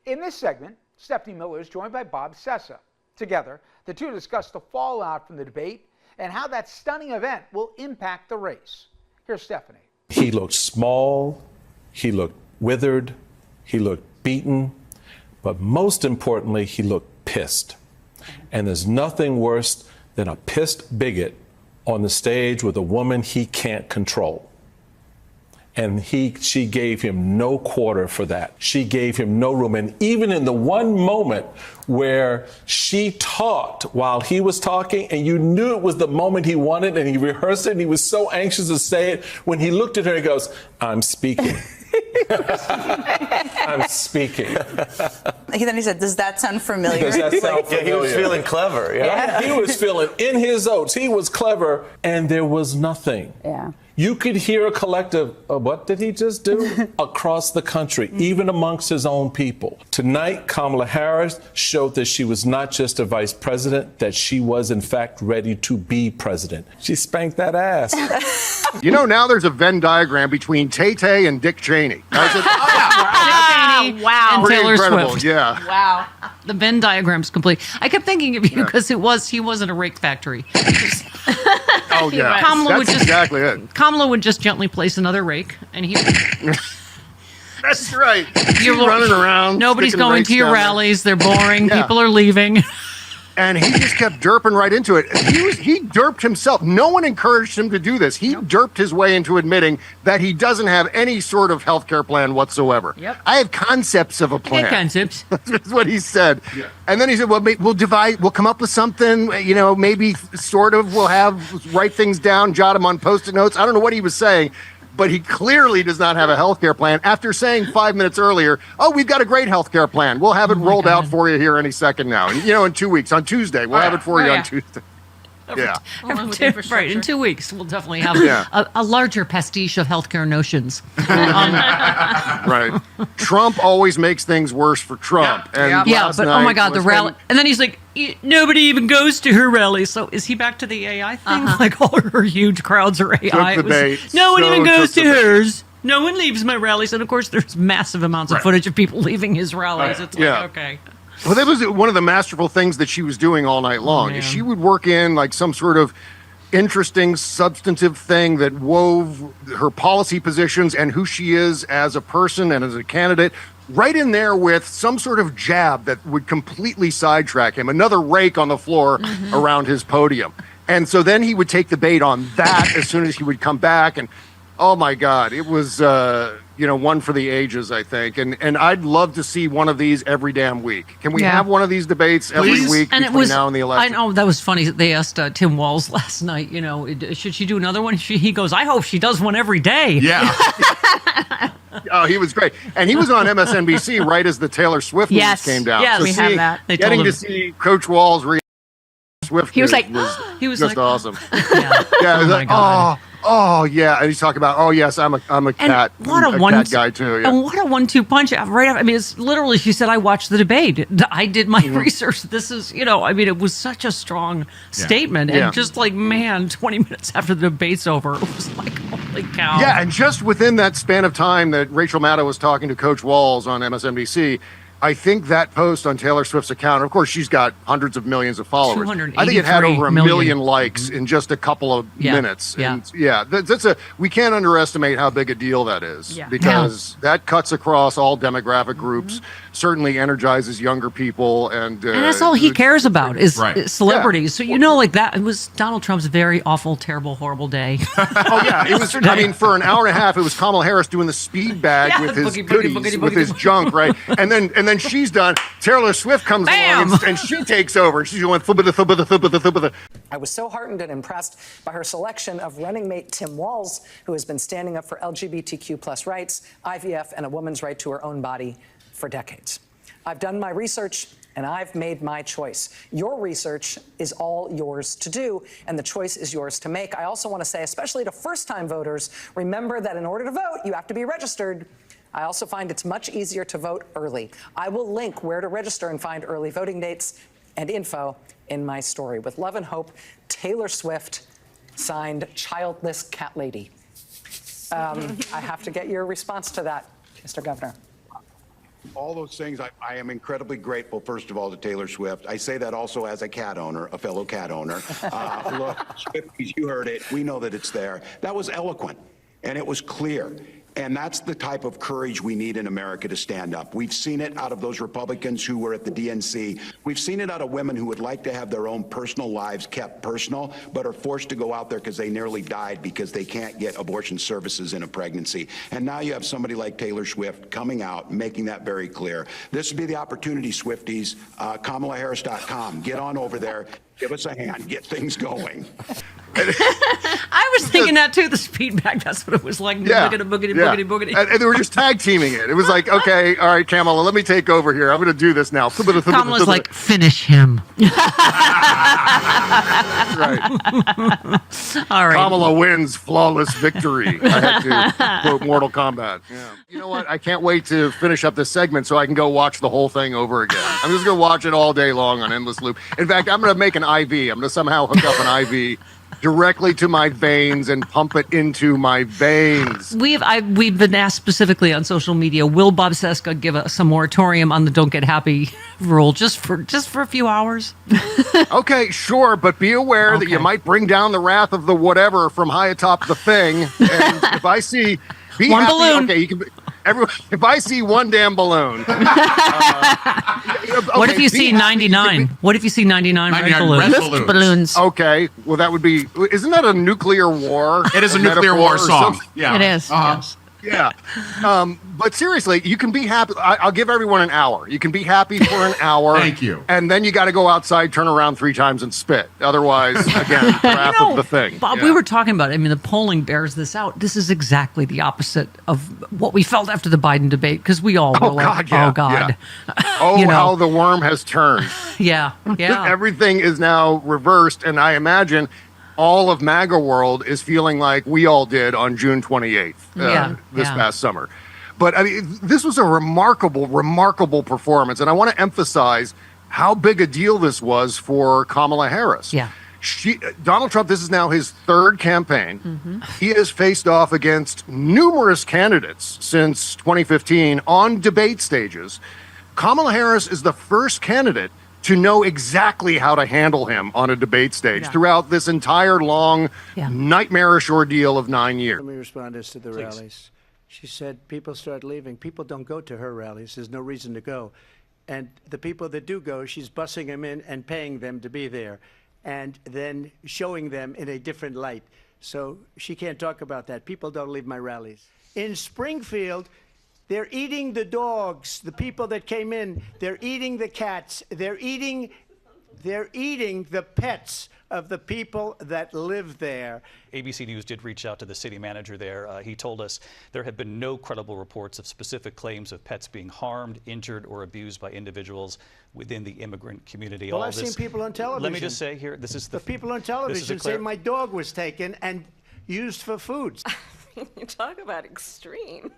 In this segment, Stephanie Miller is joined by Bob Sessa. Together, the two discuss the fallout from the debate and how that stunning event will impact the race. Here's Stephanie. He looked small, he looked withered, he looked beaten, but most importantly, he looked pissed. And there's nothing worse than a pissed bigot on the stage with a woman he can't control. And she gave him no quarter for that. She gave him no room. And even in the one moment where she talked while he was talking, and you knew it was the moment he wanted, and he rehearsed it, and he was so anxious to say it, when he looked at her, he goes, "I'm speaking." I'm speaking. Then he said, "Does that sound familiar?" Does that sound familiar? Yeah, he was feeling clever. Yeah. He was feeling in his oats. He was clever, and there was nothing. Yeah. You could hear a collective, what did he just do? Across the country, even amongst his own people. Tonight, Kamala Harris showed that she was not just a vice president, that she was, in fact, ready to be president. She spanked that ass. You know, now there's a Venn diagram between Tay-Tay and Dick Cheney. Wow. And Pretty Taylor incredible, Swift. yeah. Wow. The Venn diagram's complete. I kept thinking of you because he wasn't a rake factory. Oh, yeah. That's exactly it. Kamala would just gently place another rake, and he. That's right. You're running around. Nobody's going to your rallies. They're boring. Yeah. People are leaving. And he just kept derping right into it. He derped himself. No one encouraged him to do this. He derped his way into admitting that he doesn't have any sort of health care plan whatsoever. Yep. I have concepts of a plan. Concepts. That's what he said. Yeah. And then he said, well, we'll come up with something, you know, maybe sort of, write things down, jot them on Post-it notes. I don't know what he was saying, but he clearly does not have a health care plan after saying 5 minutes earlier, oh, we've got a great health care plan. We'll have it rolled out for you here any second now. And, you know, in 2 weeks, on Tuesday, we'll have it for you on Tuesday. Yeah. Right. In 2 weeks, we'll definitely have a larger pastiche of healthcare notions. Right. Trump always makes things worse for Trump. And but oh my God, the rally. And then he's like, nobody even goes to her rally. So is he back to the AI thing? Like all her huge crowds are AI. No one even goes to hers. No one leaves my rallies. And of course, there's massive amounts of footage of people leaving his rallies. It's like, okay. Well, that was one of the masterful things that she was doing all night long. Is she would work in like some sort of interesting, substantive thing that wove her policy positions and who she is as a person and as a candidate right in there with some sort of jab that would completely sidetrack him. Another rake on the floor around his podium. And so then he would take the bait on that as soon as he would come back. And oh my God, it was, one for the ages, I think. And I'd love to see one of these every damn week. Can we have one of these debates every week between now and the election? I know, that was funny. They asked Tim Walz last night, should she do another one? He goes, I hope she does one every day. Yeah. Oh, he was great. And he was on MSNBC right as the Taylor Swift news came down. Yes, we have that. Getting to see Coach Walz react to Swift he was news like, was just awesome. Yeah, he was like, oh, yeah. And he's talking about, oh, yes, I'm a cat. Cat guy, too. Yeah. And what a 1-2 punch. Right after, it's literally, she said, I watched the debate. I did my research. This is, it was such a strong statement. And just like, 20 minutes after the debate's over, it was like, holy cow. Yeah, and just within that span of time that Rachel Maddow was talking to Coach Walz on MSNBC, I think that post on Taylor Swift's account, of course, she's got hundreds of millions of followers. I think it had over a million likes in just a couple of minutes. And we can't underestimate how big a deal that is because that cuts across all demographic groups, certainly energizes younger people. And that's all he cares about is celebrities. Yeah. So, like that, it was Donald Trump's very awful, terrible, horrible day. Oh, yeah. It was, for an hour and a half, it was Kamala Harris doing the speed bag with his goodies, with his junk, right? And then she's done. Taylor Swift comes along and she takes over. She's going thubba. I was so heartened and impressed by her selection of running mate Tim Walz, who has been standing up for LGBTQ plus rights, IVF, and a woman's right to her own body for decades. I've done my research and I've made my choice. Your research is all yours to do, and the choice is yours to make. I also want to say, especially to first-time voters, remember that in order to vote, you have to be registered. I also find it's much easier to vote early. I will link where to register and find early voting dates and info in my story. With love and hope, Taylor Swift, signed Childless Cat Lady. I have to get your response to that, Mr. Governor. All those things, I am incredibly grateful, first of all, to Taylor Swift. I say that also as a cat owner, a fellow cat owner. Look, Swifties, you heard it. We know that it's there. That was eloquent, and it was clear. And that's the type of courage we need in America to stand up. We've seen it out of those Republicans who were at the DNC. We've seen it out of women who would like to have their own personal lives kept personal, but are forced to go out there because they nearly died because they can't get abortion services in a pregnancy. And now you have somebody like Taylor Swift coming out, making that very clear. This would be the opportunity, Swifties. KamalaHarris.com. Get on over there. Give us a hand. Get things going. I was thinking that too, the speed bag. That's what it was like. Yeah. Boogity. And they were just tag teaming it. It was like, okay, all right, Kamala, let me take over here. I'm going to do this now. Kamala's like, finish him. Right. All right. Kamala wins, flawless victory. I had to quote Mortal Kombat. Yeah. You know what? I can't wait to finish up this segment so I can go watch the whole thing over again. I'm just going to watch it all day long on endless loop. In fact, I'm going to make an IV. I'm going to somehow hook up an IV directly to my veins and pump it into my veins. We've been asked specifically on social media, will Bob Cesca give us a moratorium on the don't get happy rule just for a few hours? Okay, sure, but be aware that you might bring down the wrath of the whatever from high atop the thing. And if I see one happy, balloon. Okay, you can. If I see one damn balloon. What if you see 99? What if you see 99 red 99 balloons? red balloons. Okay, well, that would be. Isn't that a nuclear war? It is a nuclear war song. Something? Yeah. It is. Yes. Yeah. But seriously, you can be happy. I'll give everyone an hour. You can be happy for an hour. Thank you. And then you got to go outside, turn around 3 times and spit. Otherwise, again, wrath of the thing. Bob, we were talking about it. I mean, the polling bears this out. This is exactly the opposite of what we felt after the Biden debate, because we all were like, yeah, oh, God. Yeah. Oh, how the worm has turned. Yeah. Everything is now reversed. And I imagine all of MAGA world is feeling like we all did on June 28th this past summer. But I mean, this was a remarkable performance. And I want to emphasize how big a deal this was for Kamala Harris. Yeah. Donald Trump, this is now his 3rd campaign. Mm-hmm. He has faced off against numerous candidates since 2015 on debate stages. Kamala Harris is the first candidate to know exactly how to handle him on a debate stage throughout this entire long, nightmarish ordeal of 9 years. Let me respond as to the rallies. She said people start leaving. People don't go to her rallies. There's no reason to go. And the people that do go, she's bussing them in and paying them to be there and then showing them in a different light. So she can't talk about that. People don't leave my rallies. In Springfield, they're eating the dogs, the people that came in. They're eating the cats. They're eating the pets of the people that live there. ABC News did reach out to the city manager there. He told us there have been no credible reports of specific claims of pets being harmed, injured, or abused by individuals within the immigrant community. Well, I've seen people on television. Let me just say here, this is the people on television say my dog was taken and used for food. You talk about extreme.